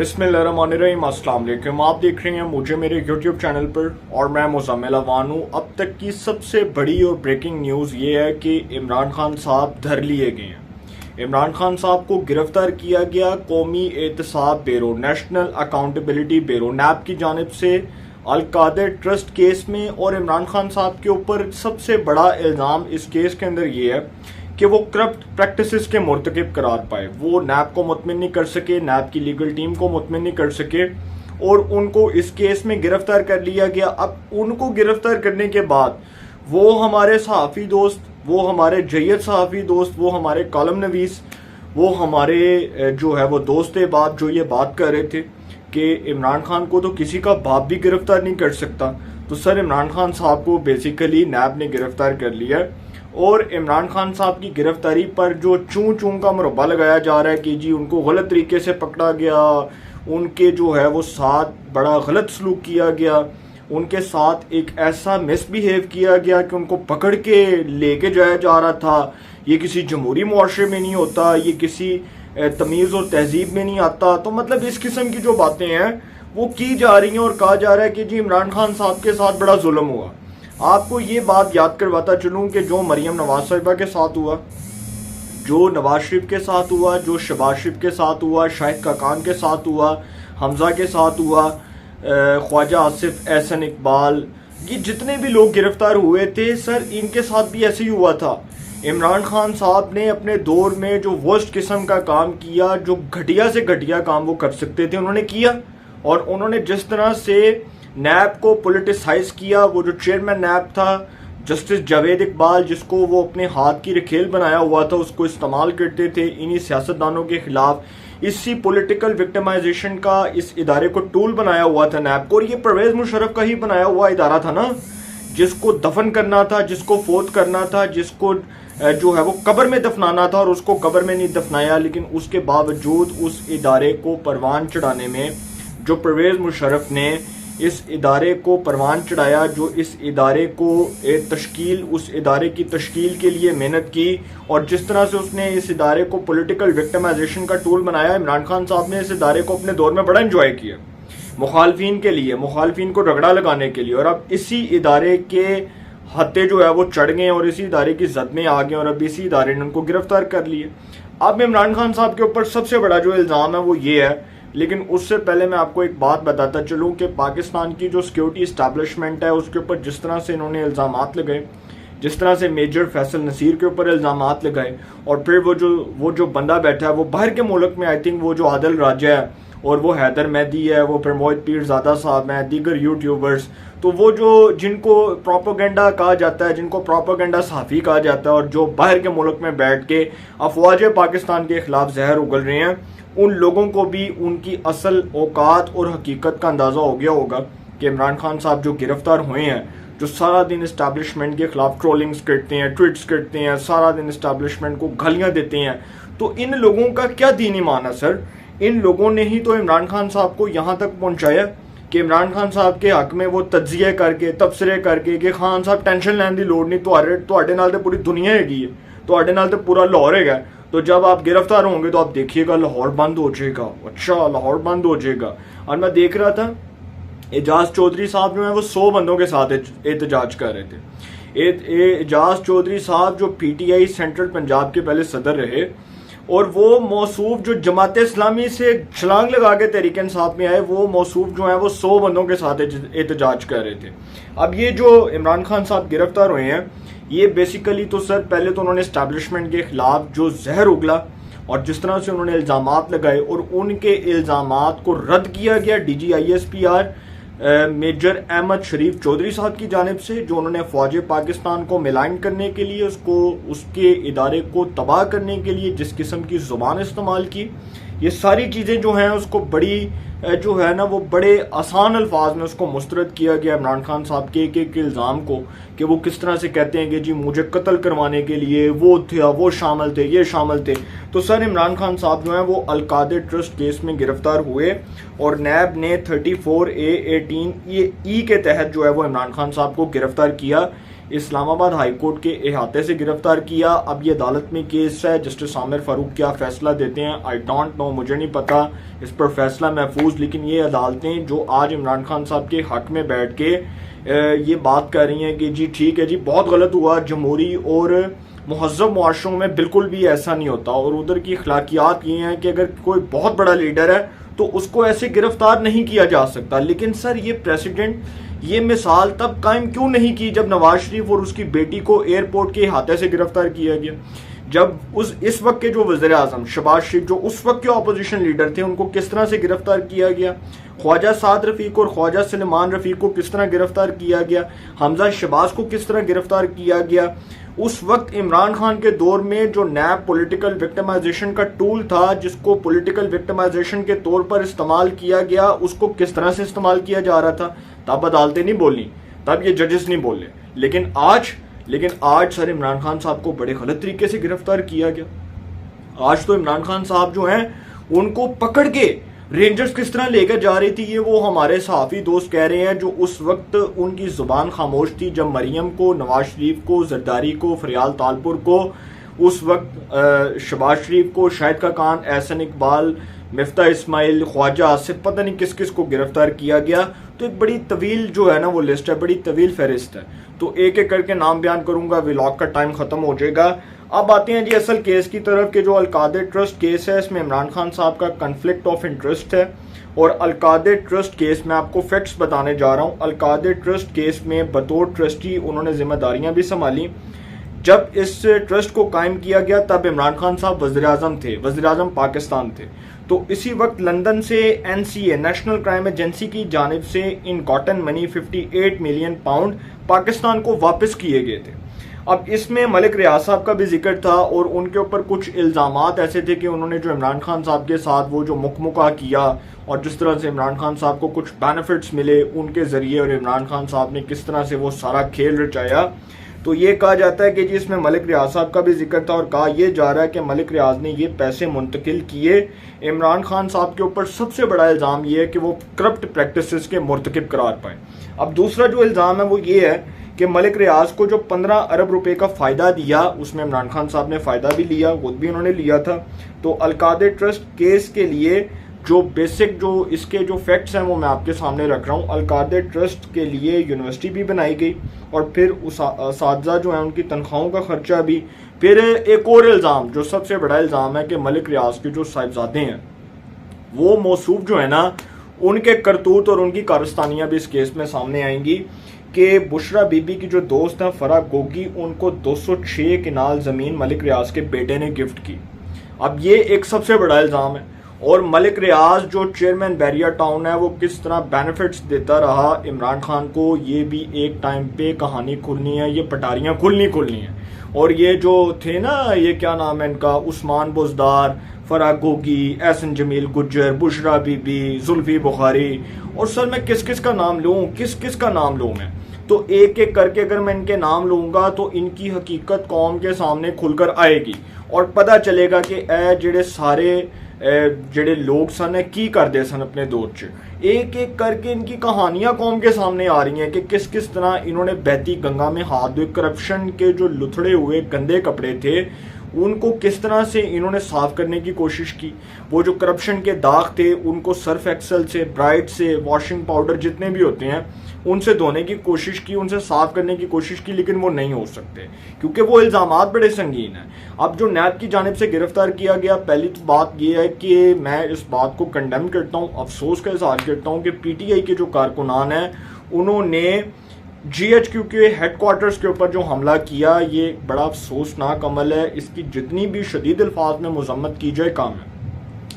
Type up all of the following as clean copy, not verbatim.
बिस्मिल्लाहिर्रहमानिर्रहीम, अस्सलाम वालेकुम। आप देख रहे हैं मुझे मेरे यूट्यूब चैनल पर और मैं मुज़म्मिल अवान हूँ। अब तक की सबसे बड़ी और ब्रेकिंग न्यूज़ ये है कि इमरान खान साहब धर लिए गए हैं। इमरान खान साहब को गिरफ्तार किया गया कौमी एहतसाब ब्यूरो, नेशनल अकाउंटेबिलिटी ब्यूरो नैब की जानिब से अल-कादर ट्रस्ट केस में। और इमरान खान साहब के ऊपर सबसे बड़ा इल्ज़ाम इस केस के अंदर ये है कि वो करप्ट प्रैक्टिसेस के मुर्तकिब करार पाए। वो नैब को मुतमिन नहीं कर सके, नैब की लीगल टीम को मुतमिन नहीं कर सके और उनको इस केस में गिरफ्तार कर लिया गया। अब उनको गिरफ्तार करने के बाद वो हमारे सहाफ़ी दोस्त, वो हमारे जय्यद सहाफ़ी दोस्त, वो हमारे कॉलम नवीस, वो हमारे जो है वो दोस्त बाप जो ये बात कर रहे थे कि इमरान खान को तो किसी का बाप भी गिरफ्तार नहीं कर सकता। तो सर, इमरान खान साहब को बेसिकली नैब ने गिरफ्तार कर लिया है और इमरान खान साहब की गिरफ्तारी पर जो चूं चूं का मुरब्बा लगाया जा रहा है कि जी उनको गलत तरीके से पकड़ा गया, उनके जो है वो साथ बड़ा गलत सलूक किया गया, उनके साथ एक ऐसा मिसबिहेव किया गया कि उनको पकड़ के लेके जाया जा रहा था। ये किसी जमहूरी मुआशरे में नहीं होता, ये किसी तमीज़ और तहजीब में नहीं आता। तो मतलब इस किस्म की जो बातें हैं वो की जा रही हैं और कहा जा रहा है कि जी इमरान खान साहब के साथ बड़ा जुल्म हुआ। आपको ये बात याद करवाता चलूं कि जो मरियम नवाज साहिबा के साथ हुआ, जो नवाज शरीफ के साथ हुआ, जो शहबाज शरीफ के साथ हुआ, शाहिद खाकान के साथ हुआ, हमजा के साथ हुआ, ख्वाजा आसिफ एहसन इकबाल, ये जितने भी लोग गिरफ्तार हुए थे सर, इनके साथ भी ऐसे ही हुआ था। इमरान खान साहब ने अपने दौर में जो वर्स्ट किस्म का काम किया, जो घटिया से घटिया काम वो कर सकते थे, उन्होंने किया। और उन्होंने जिस तरह से नैब को पॉलिटिसाइज किया, वो जो चेयरमैन नैब था जस्टिस जावेद इकबाल, जिसको वो अपने हाथ की रखेल बनाया हुआ था, उसको इस्तेमाल करते थे इन्हीं सियासतदानों के खिलाफ। इसी पॉलिटिकल विक्टिमाइजेशन का इस इदारे को टूल बनाया हुआ था नैब को। और ये परवेज मुशर्रफ का ही बनाया हुआ इदारा था ना, जिसको दफन करना था, जिसको फोत करना था, जिसको जो है वो कब्र में दफनाना था और उसको कब्र में नहीं दफनाया। लेकिन उसके बावजूद उस इदारे को परवान चढ़ाने में जो परवेज मुशर्रफ ने इस इदारे को परवान चढ़ाया, जो इस इदारे को तश्कील, उस इदारे की तश्कील के लिए मेहनत की और जिस तरह से उसने इस इदारे को पॉलिटिकल विक्टिमाइजेशन का टूल बनाया, इमरान खान साहब ने इस इदारे को अपने दौर में बड़ा एंजॉय किया मुखालफिन के लिए, मुखालफिन को रगड़ा लगाने के लिए। और अब इसी इदारे के हत्थे जो है वो चढ़ गए और इसी इदारे की जद में आ गए और अब इसी इदारे ने उनको गिरफ्तार कर लिए। अब इमरान खान साहब के ऊपर सबसे बड़ा जो इल्ज़ाम है वो ये है, लेकिन उससे पहले मैं आपको एक बात बताता चलूं कि पाकिस्तान की जो सिक्योरिटी इस्टेब्लिशमेंट है उसके ऊपर जिस तरह से इन्होंने इल्ज़ामात लगाए, जिस तरह से मेजर फैसल नसीर के ऊपर इल्ज़ामात लगाए, और फिर वो जो बंदा बैठा है वो बाहर के मुल्क में, आई थिंक वो जो आदिल राजा है और वो हैदर मेहदी है, वो फिर मोहित पीरज़ादा साहब हैं, दीगर यूट्यूबर्स, तो वो जो जिनको प्रोपेगेंडा कहा जाता है, जिनको प्रोपेगेंडा सहाफ़ी कहा जाता है और जो बाहर के मुल्क में बैठ के अफवाज पाकिस्तान के खिलाफ जहर उगल रहे हैं, उन लोगों को भी उनकी असल औकात और हकीकत का अंदाज़ा हो गया होगा कि इमरान खान साहब जो गिरफ्तार हुए हैं, जो सारा दिन इस्टेब्लिशमेंट के खिलाफ ट्रोलिंग्स करते हैं, ट्वीट्स करते हैं, सारा दिन इस्टेब्लिशमेंट को गालियाँ देते हैं, तो इन लोगों का क्या दीन ईमान है सर? इन लोगों ने ही तो इमरान खान साहब को यहाँ तक पहुँचाया कि इमरान खान साहब के हक में वो तज्जिए करके, तबसरे करके कि खान साहब टेंशन लैन की लोड़ नहीं, तुहाडे नाल ते पूरी दुनिया हैगी है, तुहाडे नाल ते पूरा लाहौर हैगा, तो जब आप गिरफ्तार होंगे तो आप देखिएगा लाहौर बंद हो जाएगा। अच्छा, लाहौर बंद हो जाएगा। और मैं देख रहा था एजाज चौधरी साहब जो है वो 100 बंदों के साथ एहतजाज कर रहे थे। एजाज चौधरी साहब जो PTI सेंट्रल पंजाब के पहले सदर रहे और वो मौसूफ जो जमात इस्लामी से छलांग लगा के तहरीक इंसाफ में आए, वो मौसूफ जो है वो 100 बंदों के साथ एहतजाज कर रहे थे। अब ये जो इमरान खान साहब गिरफ्तार हुए हैं, ये बेसिकली तो सर पहले तो उन्होंने इस्टेब्लिशमेंट के खिलाफ जो जहर उगला और जिस तरह से उन्होंने इल्ज़ामात लगाए और उनके इल्ज़ामात को रद्द किया गया DGISPR मेजर अहमद शरीफ चौधरी साहब की जानिब से, जो उन्होंने फौज पाकिस्तान को मिलान करने के लिए, उसको उसके इदारे को तबाह करने के लिए जिस किस्म की ज़ुबान इस्तेमाल की, ये सारी चीज़ें जो हैं उसको बड़ी जो है ना वो बड़े आसान अल्फाज में उसको मुस्तरद किया गया इमरान खान साहब के एक इल्ज़ाम को, कि वो किस तरह से कहते हैं कि जी मुझे कत्ल करवाने के लिए वो थे, वो शामिल थे, ये शामिल थे। तो सर इमरान खान साहब जो हैं वो अल-कादर ट्रस्ट केस में गिरफ्तार हुए और नैब ने 34A18 E के तहत जो है वो इमरान खान साहब को गिरफ्तार किया। इस्लामाबाद हाई कोर्ट के अहाते से गिरफ्तार किया। अब ये अदालत में केस है, जस्टिस आमिर फारूक क्या फैसला देते हैं आई डोंट नो, मुझे नहीं पता इस पर फैसला महफूज। लेकिन ये अदालतें जो आज इमरान खान साहब के हक में बैठ के ये बात कर रही हैं कि जी ठीक है जी बहुत गलत हुआ, जमहूरी और महज़ब मुआशरों में बिल्कुल भी ऐसा नहीं होता, और उधर की अखलाकियात ये हैं कि अगर कोई बहुत बड़ा लीडर है तो उसको ऐसे गिरफ्तार नहीं किया जा सकता। लेकिन सर ये प्रेसिडेंट, ये मिसाल तब कायम क्यों नहीं की जब नवाज शरीफ और उसकी बेटी को एयरपोर्ट के अहाते से गिरफ्तार किया गया, जब इस वक्त के जो वज़ीर आज़म शहबाज शरीफ जो उस वक्त के अपोजिशन लीडर थे उनको किस तरह से गिरफ्तार किया गया, ख्वाजा साद रफ़ीक और ख्वाजा सलेमान रफ़ीक को किस तरह गिरफ्तार किया गया, हमजा शहबाज को किस तरह गिरफ्तार किया गया। उस वक्त इमरान खान के दौर में जो नैब पॉलिटिकल विक्टिमाइजेशन का टूल था, जिसको पॉलिटिकल विक्टिमाइजेशन के तौर पर इस्तेमाल किया गया, उसको किस तरह से इस्तेमाल किया जा रहा था। तब अदालतें नहीं बोली, तब ये जजेस नहीं बोले, लेकिन आज सर इमरान खान साहब को बड़े गलत तरीके से गिरफ्तार किया गया। आज तो इमरान खान साहब जो हैं उनको पकड़ के रेंजर्स किस तरह लेकर जा रही थी, ये वो हमारे सहाफ़ी दोस्त कह रहे हैं जो उस वक्त उनकी जुबान खामोश थी, जब मरियम को, नवाज शरीफ को, जरदारी को, फरियाल तालपुर को, उस वक्त शहबाज शरीफ को, शाहिद खाकान, एहसन इकबाल, मिफ्ता इस्माइल, ख्वाजा आसिफ, पता नहीं किस किस को गिरफ्तार किया गया। तो एक बड़ी तवील जो है ना वो लिस्ट है, बड़ी तवील फहरिस्त है, तो एक एक करके नाम बयान करूंगा, व्लॉग का टाइम खत्म हो जाएगा। अब आते हैं जी असल केस की तरफ कि जो अलकादर ट्रस्ट केस है, इसमें इमरान खान साहब का कन्फ्लिक्ट ऑफ इंटरेस्ट है। और अलकादर ट्रस्ट केस में आपको फैक्ट्स बताने जा रहा हूँ। अलकादर ट्रस्ट केस में बतौर ट्रस्टी उन्होंने जिम्मेदारियां भी संभाली। जब इस ट्रस्ट को कायम किया गया तब इमरान खान साहब वज़ीर आज़म थे, वज़ीर आज़म पाकिस्तान थे। तो इसी वक्त लंदन से NCA नेशनल क्राइम एजेंसी की जानिब से इन gotten money 58 million pound Pakistan को वापस किए गए थे। अब इसमें मलिक रियाज साहब का भी जिक्र था और उनके ऊपर कुछ इल्ज़ामात ऐसे थे कि उन्होंने जो इमरान खान साहब के साथ वो जो मुकमुका किया और जिस तरह से इमरान खान साहब को कुछ बेनिफिट्स मिले उनके ज़रिए, और इमरान खान साहब ने किस तरह से वो सारा खेल रचाया। तो ये कहा जाता है कि जी इसमें मलिक रियाज साहब का भी जिक्र था और कहा यह जा रहा है कि मलिक रियाज ने ये पैसे मुंतकिल किए। इमरान खान साहब के ऊपर सबसे बड़ा इल्ज़ाम ये है कि वो करप्ट प्रैक्टिसेस के मुर्तकिब करार पाए। अब दूसरा जो इल्ज़ाम है वो ये है कि मलिक रियाज को जो 15 अरब रुपए का फ़ायदा दिया, उसमें इमरान खान साहब ने फ़ायदा भी लिया, खुद भी उन्होंने लिया था। तो अलकादर ट्रस्ट केस के लिए जो बेसिक जो इसके जो फैक्ट्स हैं वो मैं आपके सामने रख रहा हूँ। अलकादर ट्रस्ट के लिए यूनिवर्सिटी भी बनाई गई और फिर उस असातिज़ा जो हैं उनकी तनख्वाहों का खर्चा भी। फिर एक और इल्ज़ाम जो सबसे बड़ा इल्ज़ाम है कि मलिक रियाज के जो साहिबजादे हैं वो मौसूफ जो है ना, उनके करतूत और उनकी कारस्तानियाँ भी इस केस में सामने आएंगी कि बुशरा बीबी की जो दोस्त हैं फराह गोगी, उनको 206 किनाल ज़मीन मलिक रियाज के बेटे ने गिफ्ट की। अब ये एक सबसे बड़ा इल्ज़ाम है। और मलिक रियाज जो चेयरमैन बैरिया टाउन है वो किस तरह बेनिफिट्स देता रहा इमरान खान को, ये भी एक टाइम पे कहानी खुलनी है, ये पटारियाँ खुलनी है। और ये जो थे ना, ये क्या नाम है इनका, उस्मान बुजदार, फराह गोगी, एहसन जमील गुज्जर, बुशरा बीबी, जुल्फी बुखारी, और सर मैं किस किस का नाम लूँ, किस का नाम लूँ मैं, तो एक एक करके अगर मैं इनके नाम लूँगा तो इनकी हकीकत कौम के सामने खुलकर आएगी और पता चलेगा कि ए जेड़े सारे जेड़े लोग सन की करते सन अपने दौर च। एक एक करके इनकी कहानियां कौम के सामने आ रही हैं कि किस किस तरह इन्होंने बहती गंगा में हाथ धोए। करप्शन के जो लुथड़े हुए गंदे कपड़े थे उनको किस तरह से इन्होंने साफ करने की कोशिश की। वो जो करप्शन के दाग थे उनको सर्फ एक्सेल से, ब्राइट से, वॉशिंग पाउडर जितने भी होते हैं उनसे धोने की कोशिश की, उनसे साफ करने की कोशिश की, लेकिन वो नहीं हो सकते क्योंकि वो इल्ज़ामात बड़े संगीन हैं। अब जो नैब की जानिब से गिरफ्तार किया गया, पहली तो बात यह है कि मैं इस बात को कंडेम करता हूँ, अफसोस का इजहार करता हूँ कि PTI के जो कारकुनान हैं उन्होंने GHQ के हेडक्वार्टर्स के ऊपर जो हमला किया, ये बड़ा अफसोसनाक अमल है। इसकी जितनी भी शदीद अल्फाज में मजम्मत की जाए काम है,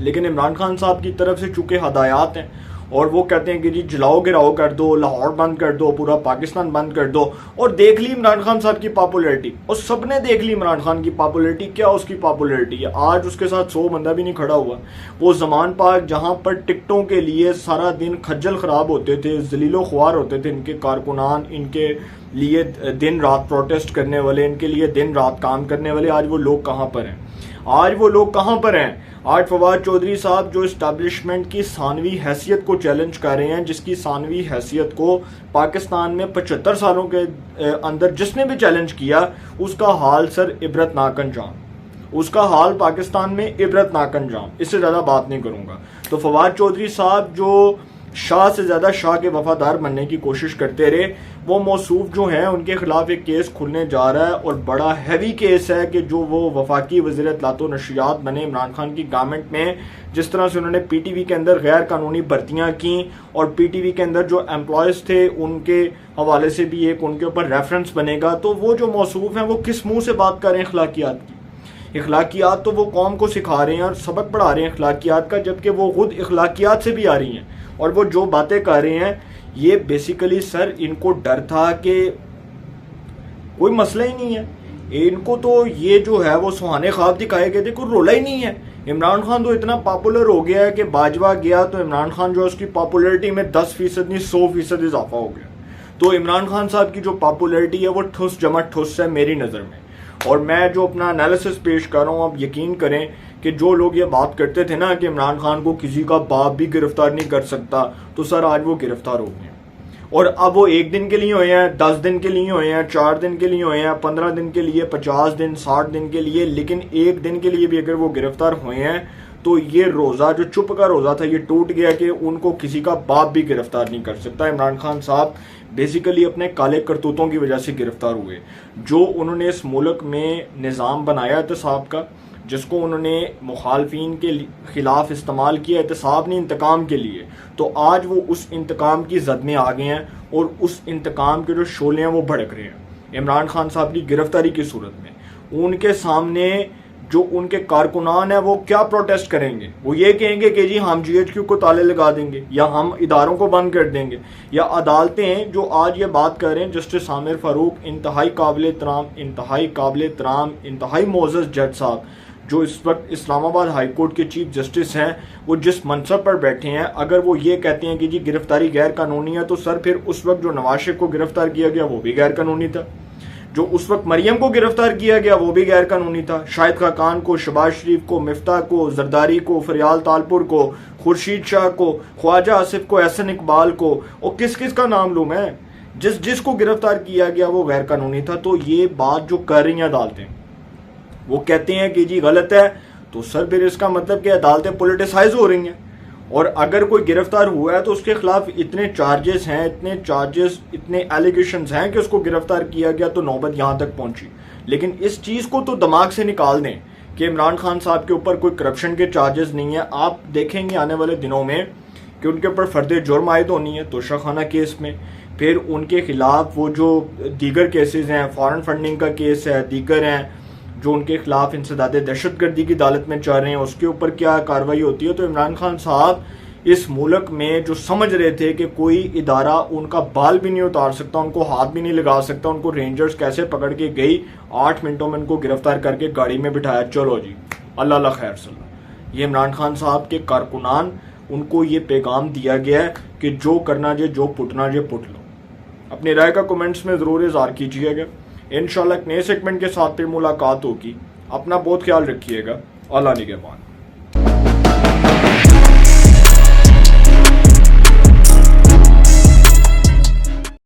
लेकिन इमरान खान साहब की तरफ से चूँकि हदायत हैं और वो कहते हैं कि जी जलाओ गिराओ कर दो, लाहौर बंद कर दो, पूरा पाकिस्तान बंद कर दो। और देख ली इमरान खान साहब की पॉपुलैरिटी, और सबने देख ली इमरान खान की पॉपुलैरिटी, क्या उसकी पॉपुलैरिटी है। आज उसके साथ 100 बंदा भी नहीं खड़ा हुआ। वो ज़मान पाक जहाँ पर टिकटों के लिए सारा दिन खज्जल ख़राब होते थे, जलीलो ख्वार होते थे इनके कारकुनान, इनके लिए दिन रात प्रोटेस्ट करने वाले, इनके लिए दिन रात काम करने वाले, आज वो लोग कहाँ पर हैं? आज वो लोग कहाँ पर हैं? आज फवाद चौधरी साहब जो इस्टेब्लिशमेंट की सानवी हैसियत को चैलेंज कर रहे हैं, जिसकी सानवी हैसियत को पाकिस्तान में 75 सालों के अंदर जिसने भी चैलेंज किया, उसका हाल सर इबरतनाक अंजाम, उसका हाल पाकिस्तान में इबरतनाक अंजाम। इससे ज़्यादा बात नहीं करूँगा। तो फवाद चौधरी साहब जो शाह से ज़्यादा शाह के वफादार बनने की कोशिश करते रहे, वो मौसूफ जो हैं उनके खिलाफ एक केस खुलने जा रहा है और बड़ा हैवी केस है कि जो वो वफाकी वज़ीर इत्तलात व नशियात बने इमरान खान की गवर्नमेंट में, जिस तरह से उन्होंने पीटीवी के अंदर गैर कानूनी भर्तियाँ की और पीटीवी के अंदर जो एम्प्लॉयज़ थे उनके हवाले से भी एक उनके ऊपर रेफरेंस बनेगा। तो वो जो मौसूफ हैं वो किस मुँह से बात कर रहे हैं अखलाकियात की? अखलाकियात तो वो कौम को सिखा रहे हैं और सबक पढ़ा रहे हैं अखलाकियात का, जबकि वो खुद अखलाकियात से भी आ रही हैं। और वो जो बातें कर रहे हैं ये बेसिकली सर इनको डर था कि कोई मसला ही नहीं है, इनको तो ये जो है वो सुहाने ख्वाब दिखाए गए थे, कोई रोला ही नहीं है। इमरान खान तो इतना पॉपुलर हो गया है कि बाजवा गया तो इमरान खान जो है उसकी पॉपुलैरिटी में 10% नहीं 100% इजाफा हो गया। तो इमरान खान साहब की जो पॉपुलैरिटी है वो ठुस जमा ठुस है मेरी नज़र में। और मैं जो अपना एनालिसिस पेश कर रहा हूँ, आप यकीन करें कि जो लोग ये बात करते थे ना कि इमरान खान को किसी का बाप भी गिरफ्तार नहीं कर सकता, तो सर आज वो गिरफ्तार हो गए हैं। और अब वो 1 दिन के लिए हुए हैं, 10 दिन के लिए हुए हैं, 4 दिन के लिए हुए हैं, 15 दिन के लिए, 50 दिन, 60 दिन के लिए, लेकिन 1 दिन के लिए भी अगर वो गिरफ्तार हुए हैं तो ये रोज़ा जो चुप का रोज़ा था ये टूट गया कि उनको किसी का बाप भी गिरफ्तार नहीं कर सकता। इमरान खान साहब बेसिकली अपने काले करतूतों की वजह से गिरफ्तार हुए। जो उन्होंने इस मुल्क में निज़ाम बनाया एहतसाब का, जिसको उन्होंने मुखालफिन के खिलाफ इस्तेमाल किया एहतसाब ने इंतकाम के लिए, तो आज वो उस इंतकाम की जद में आ गए हैं और उस इंतकाम के जो शोले हैं वो भड़क रहे हैं इमरान खान साहब की गिरफ्तारी की सूरत में। उनके सामने जो उनके कारकुनान है वो क्या प्रोटेस्ट करेंगे? वो ये कहेंगे कि जी हम GHQ को ताले लगा देंगे या हम इदारों को बंद कर देंगे, या अदालतें जो आज ये बात कर रहे हैं, जस्टिस आमिर फारूक इंतहाई काबिल तराम, इंतहाई मोअज़्ज़ज़ जज साहब जो इस वक्त इस्लामाबाद हाई कोर्ट के चीफ जस्टिस हैं, वो जिस मनसब पर बैठे हैं, अगर वो ये कहते हैं कि जी गिरफ्तारी गैर कानूनी है, तो सर फिर उस वक्त जो नवाज शरीफ को गिरफ्तार किया गया वो भी गैर कानूनी था, जो उस वक्त मरियम को गिरफ्तार किया गया वो भी गैर कानूनी था, शाहिद खाकान को, शहबाज शरीफ को, मिफ्ता को, जरदारी को, फरियाल तालपुर को, खुर्शीद शाह को, ख्वाजा आसिफ को, एहसन इकबाल को, और किस किस का नाम लूँ मैं, जिसको गिरफ्तार किया गया वो गैर कानूनी था। तो ये बात जो कर रही हैं अदालतें, वो कहते हैं कि जी गलत है, तो सर फिर इसका मतलब कि अदालतें पोलिटिसाइज हो रही हैं। और अगर कोई गिरफ्तार हुआ है तो उसके खिलाफ इतने चार्जेस हैं, इतने एलिगेशंस हैं कि उसको गिरफ्तार किया गया, तो नौबत यहाँ तक पहुंची। लेकिन इस चीज़ को तो दिमाग से निकाल दें कि इमरान खान साहब के ऊपर कोई करप्शन के चार्जेस नहीं है। आप देखेंगे आने वाले दिनों में कि उनके ऊपर फर्द जुर्म आयद होनी है तोशाखाना केस में, फिर उनके खिलाफ वो जो दीगर केसेस हैं, फॉरेन फंडिंग का केस है, दीगर हैं जो उनके खिलाफ इंसदाद दहशतगर्दी की अदालत में चल रहे हैं, उसके ऊपर क्या कार्रवाई होती है। तो इमरान खान साहब इस मुल्क में जो समझ रहे थे कि कोई इदारा उनका बाल भी नहीं उतार सकता, उनको हाथ भी नहीं लगा सकता, उनको रेंजर्स कैसे पकड़ के गई, 8 मिनटों में उनको गिरफ्तार करके गाड़ी में बिठाया, चलो जी अल्लाह खैर सल्ला। ये इमरान खान साहब के कारकुनान, उनको ये पैगाम दिया गया है कि जो करना जे, जो पुटना जे पुट लो। अपनी राय का कमेंट्स में ज़रूर इज़हार कीजिएगा। इंशाल्लाह एक नए सेगमेंट के साथ फिर मुलाकात होगी। अपना बहुत ख्याल रखिएगा। अल्लाह निगहबान।